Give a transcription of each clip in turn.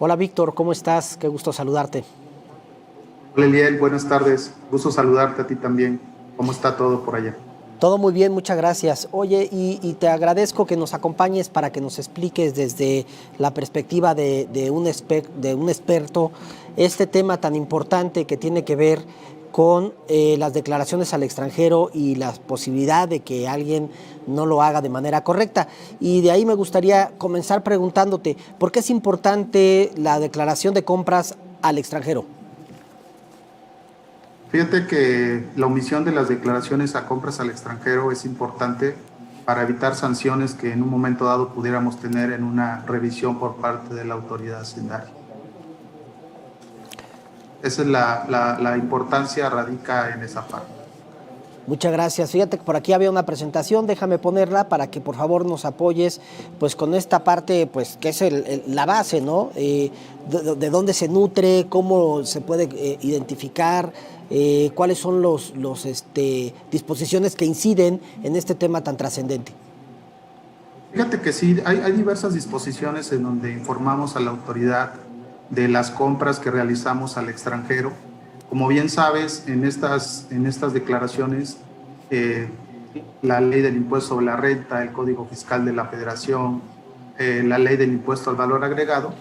Hola Víctor, ¿cómo estás? Qué gusto saludarte. Hola Eliel, buenas tardes. Gusto saludarte a ti también. ¿Cómo está todo por allá? Todo muy bien, muchas gracias. Oye, y te agradezco que nos acompañes para que nos expliques desde la perspectiva de un experto este tema tan importante que tiene que ver con las declaraciones al extranjero y la posibilidad de que alguien no lo haga de manera correcta. Y de ahí me gustaría comenzar preguntándote, ¿por qué es importante la declaración de compras al extranjero? Fíjate que la omisión de las declaraciones a compras al extranjero es importante para evitar sanciones que en un momento dado pudiéramos tener en una revisión por parte de la autoridad hacendaria. Esa es la importancia radica en esa parte. Muchas gracias. Fíjate que por aquí había una presentación, déjame ponerla para que por favor nos apoyes pues con esta parte pues que es la base, ¿no? De dónde se nutre, cómo se puede identificar, cuáles son los disposiciones que inciden en este tema tan trascendente. Fíjate que sí, hay diversas disposiciones en donde informamos a la autoridad de las compras que realizamos al extranjero. Como bien sabes, en estas declaraciones, eh, la ley del impuesto sobre la renta, el Código Fiscal de la Federación, la ley del impuesto al valor agregado,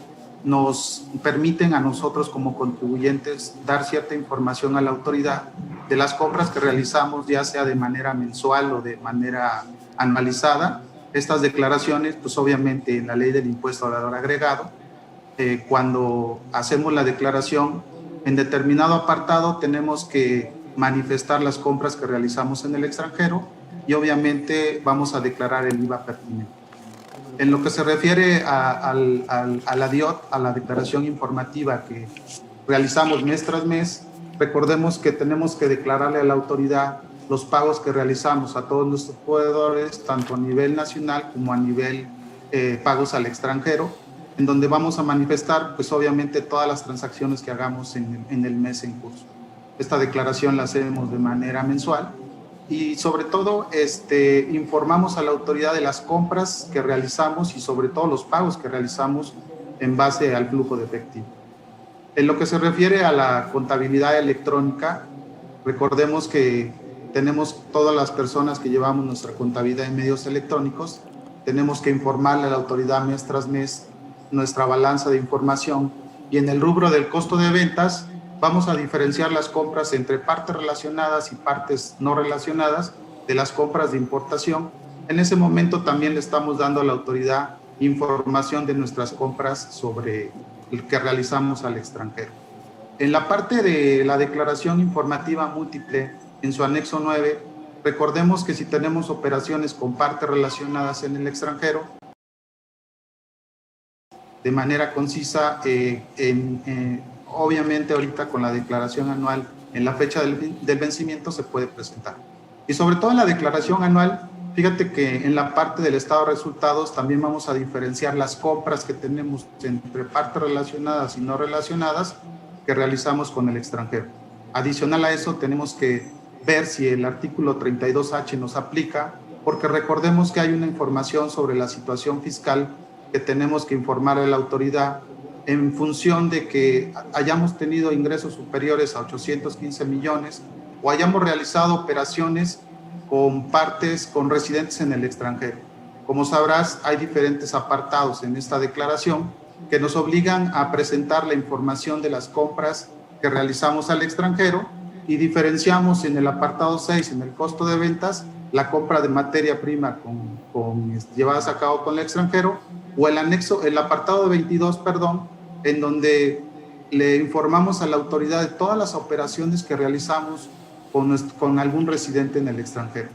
nos permiten a nosotros como contribuyentes dar cierta información a la autoridad de las compras que realizamos, ya sea de manera mensual o de manera anualizada. Estas declaraciones, pues obviamente en la ley del impuesto al valor agregado, cuando hacemos la declaración, en determinado apartado tenemos que manifestar las compras que realizamos en el extranjero y obviamente vamos a declarar el IVA pertinente. En lo que se refiere a la DIOT, a la declaración informativa que realizamos mes tras mes, recordemos que tenemos que declararle a la autoridad los pagos que realizamos a todos nuestros proveedores, tanto a nivel nacional como a nivel pagos al extranjero, en donde vamos a manifestar, pues obviamente, todas las transacciones que hagamos en el mes en curso. Esta declaración la hacemos de manera mensual y sobre todo informamos a la autoridad de las compras que realizamos y sobre todo los pagos que realizamos en base al flujo de efectivo. En lo que se refiere a la contabilidad electrónica, recordemos que tenemos todas las personas que llevamos nuestra contabilidad en medios electrónicos, tenemos que informarle a la autoridad mes tras mes nuestra balanza de información y en el rubro del costo de ventas vamos a diferenciar las compras entre partes relacionadas y partes no relacionadas de las compras de importación. En ese momento también le estamos dando a la autoridad información de nuestras compras sobre el que realizamos al extranjero. En la parte de la declaración informativa múltiple, en su anexo 9, recordemos que si tenemos operaciones con partes relacionadas en el extranjero, de manera concisa, obviamente ahorita con la declaración anual en la fecha del vencimiento se puede presentar. Y sobre todo en la declaración anual, fíjate que en la parte del estado de resultados también vamos a diferenciar las compras que tenemos entre partes relacionadas y no relacionadas que realizamos con el extranjero. Adicional a eso, tenemos que ver si el artículo 32H nos aplica, porque recordemos que hay una información sobre la situación fiscal que tenemos que informar a la autoridad en función de que hayamos tenido ingresos superiores a 815 millones o hayamos realizado operaciones con residentes en el extranjero. Como sabrás, hay diferentes apartados en esta declaración que nos obligan a presentar la información de las compras que realizamos al extranjero y diferenciamos en el apartado 6, en el costo de ventas, la compra de materia prima llevadas a cabo con el extranjero, o el apartado 22, perdón, en donde le informamos a la autoridad de todas las operaciones que realizamos con algún residente en el extranjero.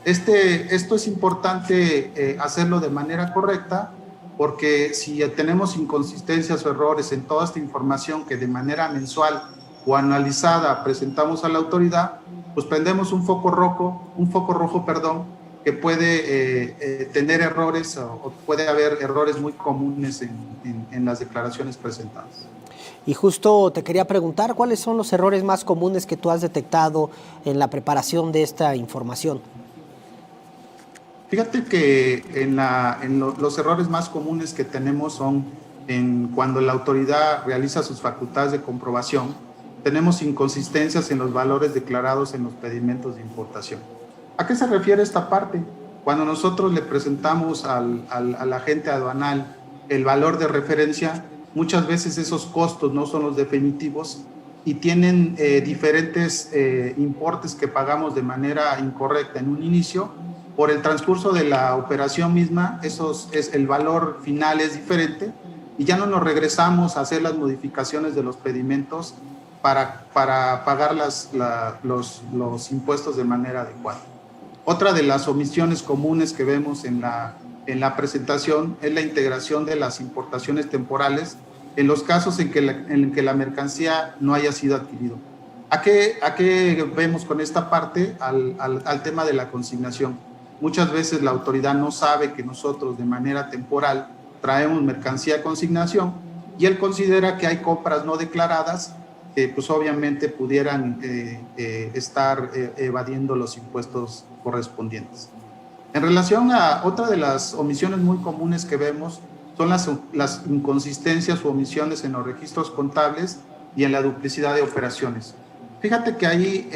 Esto es importante hacerlo de manera correcta, porque si tenemos inconsistencias o errores en toda esta información que de manera mensual o analizada presentamos a la autoridad, pues prendemos un foco rojo, que puede tener errores o puede haber errores muy comunes en las declaraciones presentadas. Y justo te quería preguntar, ¿cuáles son los errores más comunes que tú has detectado en la preparación de esta información? Fíjate que los errores más comunes que tenemos son cuando la autoridad realiza sus facultades de comprobación, tenemos inconsistencias en los valores declarados en los pedimentos de importación. ¿A qué se refiere esta parte? Cuando nosotros le presentamos al agente aduanal el valor de referencia, muchas veces esos costos no son los definitivos y tienen diferentes importes que pagamos de manera incorrecta en un inicio. Por el transcurso de la operación misma, el valor final es diferente y ya no nos regresamos a hacer las modificaciones de los pedimentos para pagar los impuestos de manera adecuada. Otra de las omisiones comunes que vemos en la presentación es la integración de las importaciones temporales en los casos en que la mercancía no haya sido adquirido. ¿A qué vemos con esta parte? Al tema de la consignación. Muchas veces la autoridad no sabe que nosotros de manera temporal traemos mercancía a consignación y él considera que hay compras no declaradas que pues obviamente pudieran estar evadiendo los impuestos correspondientes. En relación a otra de las omisiones muy comunes que vemos son las inconsistencias o omisiones en los registros contables y en la duplicidad de operaciones. Fíjate que ahí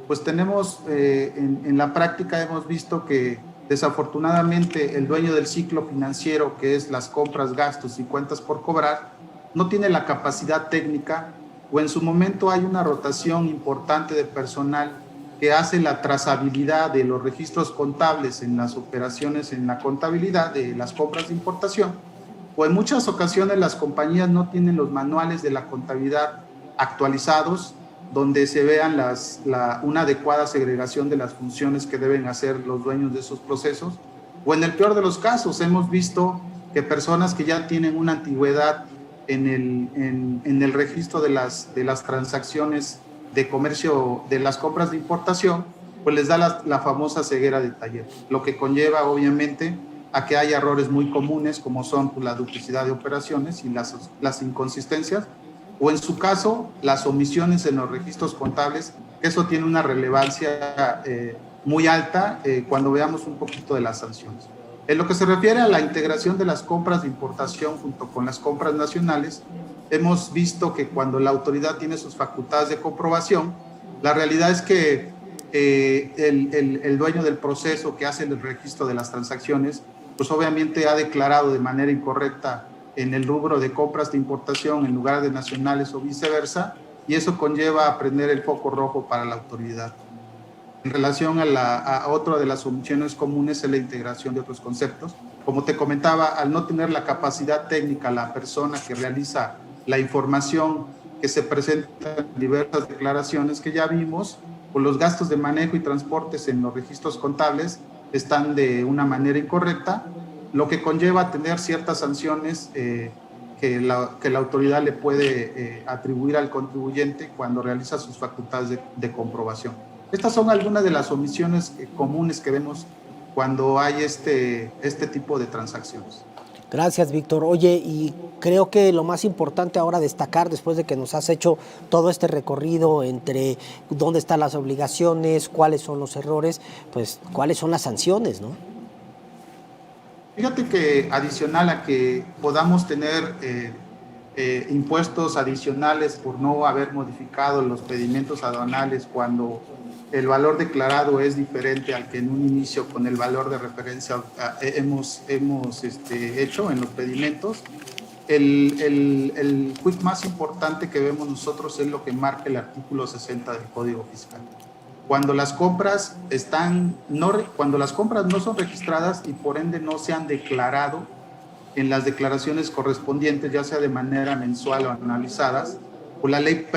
pues tenemos en la práctica hemos visto que desafortunadamente el dueño del ciclo financiero, que es las compras, gastos y cuentas por cobrar, no tiene la capacidad técnica o en su momento hay una rotación importante de personal que hace la trazabilidad de los registros contables en las operaciones, en la contabilidad de las compras de importación, o en muchas ocasiones las compañías no tienen los manuales de la contabilidad actualizados, donde se vean una adecuada segregación de las funciones que deben hacer los dueños de esos procesos, o en el peor de los casos hemos visto que personas que ya tienen una antigüedad en el registro de las transacciones de comercio, de las compras de importación, pues les da la famosa ceguera de taller, lo que conlleva obviamente a que haya errores muy comunes como son pues, la duplicidad de operaciones y las inconsistencias, o en su caso las omisiones en los registros contables, que eso tiene una relevancia muy alta cuando veamos un poquito de las sanciones. En lo que se refiere a la integración de las compras de importación junto con las compras nacionales, hemos visto que cuando la autoridad tiene sus facultades de comprobación, la realidad es que el dueño del proceso que hace el registro de las transacciones, pues obviamente ha declarado de manera incorrecta en el rubro de compras de importación en lugar de nacionales o viceversa, y eso conlleva a prender el foco rojo para la autoridad. En relación a otra de las omisiones comunes es la integración de otros conceptos. Como te comentaba, al no tener la capacidad técnica la persona que realiza la información que se presenta en diversas declaraciones que ya vimos, pues los gastos de manejo y transportes en los registros contables están de una manera incorrecta, lo que conlleva a tener ciertas sanciones que la autoridad le puede atribuir al contribuyente cuando realiza sus facultades de comprobación. Estas son algunas de las omisiones comunes que vemos cuando hay este tipo de transacciones. Gracias, Víctor. Oye, y creo que lo más importante ahora destacar, después de que nos has hecho todo este recorrido entre dónde están las obligaciones, cuáles son los errores, pues cuáles son las sanciones, ¿no? Fíjate que adicional a que podamos tener impuestos adicionales por no haber modificado los pedimentos aduanales cuando el valor declarado es diferente al que en un inicio con el valor de referencia hemos hecho en los pedimentos. El quick más importante que vemos nosotros es lo que marca el artículo 60 del Código Fiscal. Cuando las compras no son registradas y por ende no se han declarado en las declaraciones correspondientes, ya sea de manera mensual o anualizadas, por la ley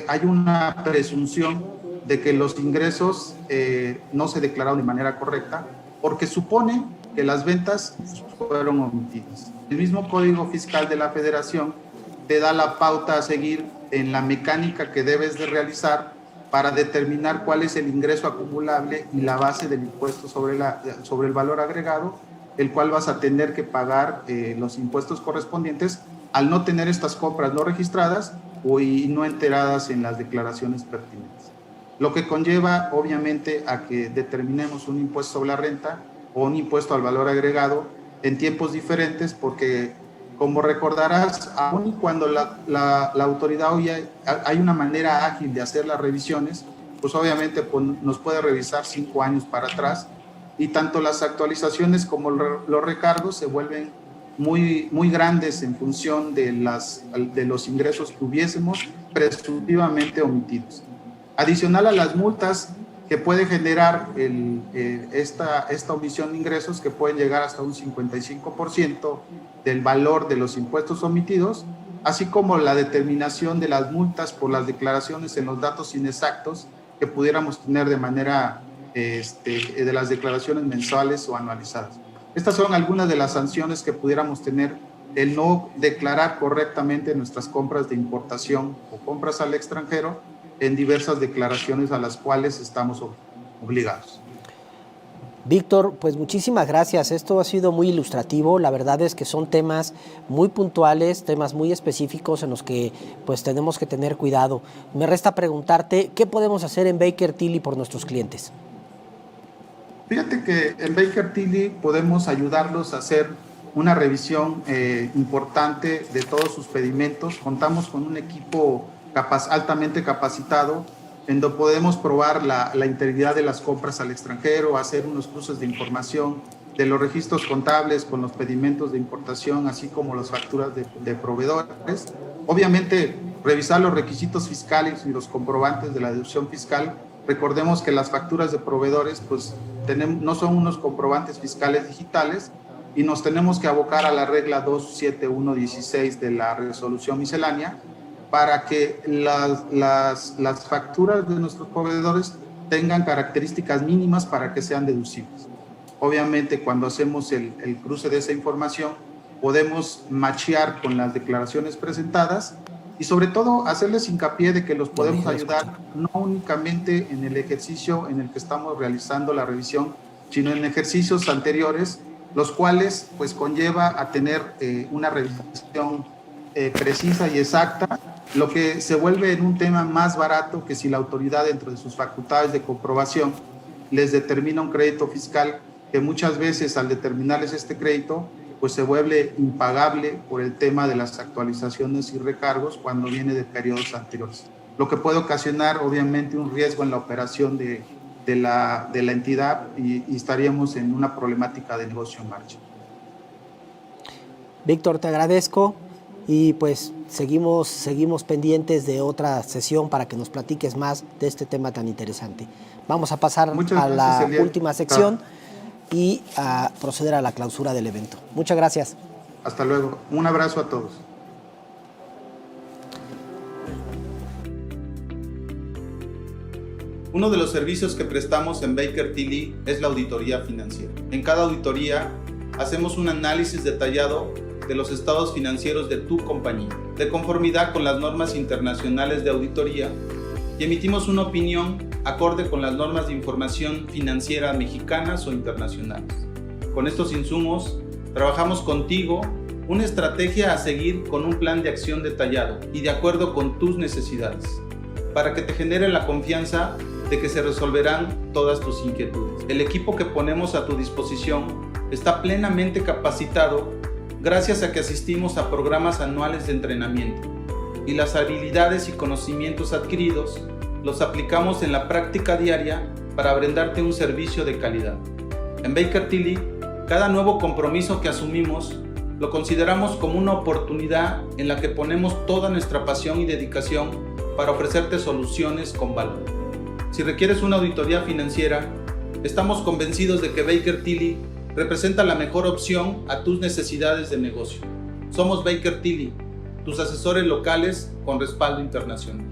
hay una presunción de que los ingresos no se declararon de manera correcta porque supone que las ventas fueron omitidas. El mismo Código Fiscal de la Federación te da la pauta a seguir en la mecánica que debes de realizar para determinar cuál es el ingreso acumulable y la base del impuesto sobre el valor agregado, el cual vas a tener que pagar los impuestos correspondientes al no tener estas compras no registradas y no enteradas en las declaraciones pertinentes. Lo que conlleva, obviamente, a que determinemos un impuesto sobre la renta o un impuesto al valor agregado en tiempos diferentes, porque como recordarás, aun cuando la autoridad hoy hay una manera ágil de hacer las revisiones, pues obviamente nos puede revisar 5 años para atrás, y tanto las actualizaciones como los recargos se vuelven muy grandes en función de los ingresos que hubiésemos presuntivamente omitidos. Adicional a las multas que puede generar esta omisión de ingresos, que pueden llegar hasta un 55% del valor de los impuestos omitidos, así como la determinación de las multas por las declaraciones en los datos inexactos que pudiéramos tener de manera de las declaraciones mensuales o anualizadas. Estas son algunas de las sanciones que pudiéramos tener el no declarar correctamente nuestras compras de importación o compras al extranjero en diversas declaraciones a las cuales estamos obligados. Víctor, pues muchísimas gracias. Esto ha sido muy ilustrativo. La verdad es que son temas muy puntuales, temas muy específicos en los que pues tenemos que tener cuidado. Me resta preguntarte, ¿qué podemos hacer en Baker Tilly por nuestros clientes? Fíjate que en Baker Tilly podemos ayudarlos a hacer una revisión importante de todos sus pedimentos. Contamos con un equipo altamente capacitado, en donde podemos probar la integridad de las compras al extranjero, hacer unos cruces de información de los registros contables con los pedimentos de importación, así como las facturas de proveedores. Obviamente, revisar los requisitos fiscales y los comprobantes de la deducción fiscal. Recordemos que las facturas de proveedores pues, no son unos comprobantes fiscales digitales, y nos tenemos que abocar a la regla 27116 de la resolución miscelánea para que las facturas de nuestros proveedores tengan características mínimas para que sean deducibles. Obviamente, cuando hacemos el cruce de esa información, podemos machear con las declaraciones presentadas y sobre todo hacerles hincapié de que los podemos ayudar no únicamente en el ejercicio en el que estamos realizando la revisión, sino en ejercicios anteriores, los cuales pues conlleva a tener una revisión precisa y exacta, lo que se vuelve en un tema más barato que si la autoridad, dentro de sus facultades de comprobación, les determina un crédito fiscal que muchas veces al determinarles este crédito pues se vuelve impagable por el tema de las actualizaciones y recargos cuando viene de periodos anteriores, lo que puede ocasionar obviamente un riesgo en la operación de la entidad y estaríamos en una problemática de negocio en marcha. Víctor, te agradezco y pues seguimos pendientes de otra sesión para que nos platiques más de este tema tan interesante. Vamos a pasar a la última sección y a proceder a la clausura del evento. Muchas gracias. Hasta luego. Un abrazo a todos. Uno de los servicios que prestamos en Baker Tilly es la auditoría financiera. En cada auditoría hacemos un análisis detallado de los estados financieros de tu compañía, de conformidad con las normas internacionales de auditoría, y emitimos una opinión acorde con las normas de información financiera mexicanas o internacionales. Con estos insumos, trabajamos contigo una estrategia a seguir con un plan de acción detallado y de acuerdo con tus necesidades, para que te genere la confianza de que se resolverán todas tus inquietudes. El equipo que ponemos a tu disposición está plenamente capacitado gracias a que asistimos a programas anuales de entrenamiento y las habilidades y conocimientos adquiridos los aplicamos en la práctica diaria para brindarte un servicio de calidad. En Baker Tilly, cada nuevo compromiso que asumimos lo consideramos como una oportunidad en la que ponemos toda nuestra pasión y dedicación para ofrecerte soluciones con valor. Si requieres una auditoría financiera, estamos convencidos de que Baker Tilly representa la mejor opción a tus necesidades de negocio. Somos Baker Tilly, tus asesores locales con respaldo internacional.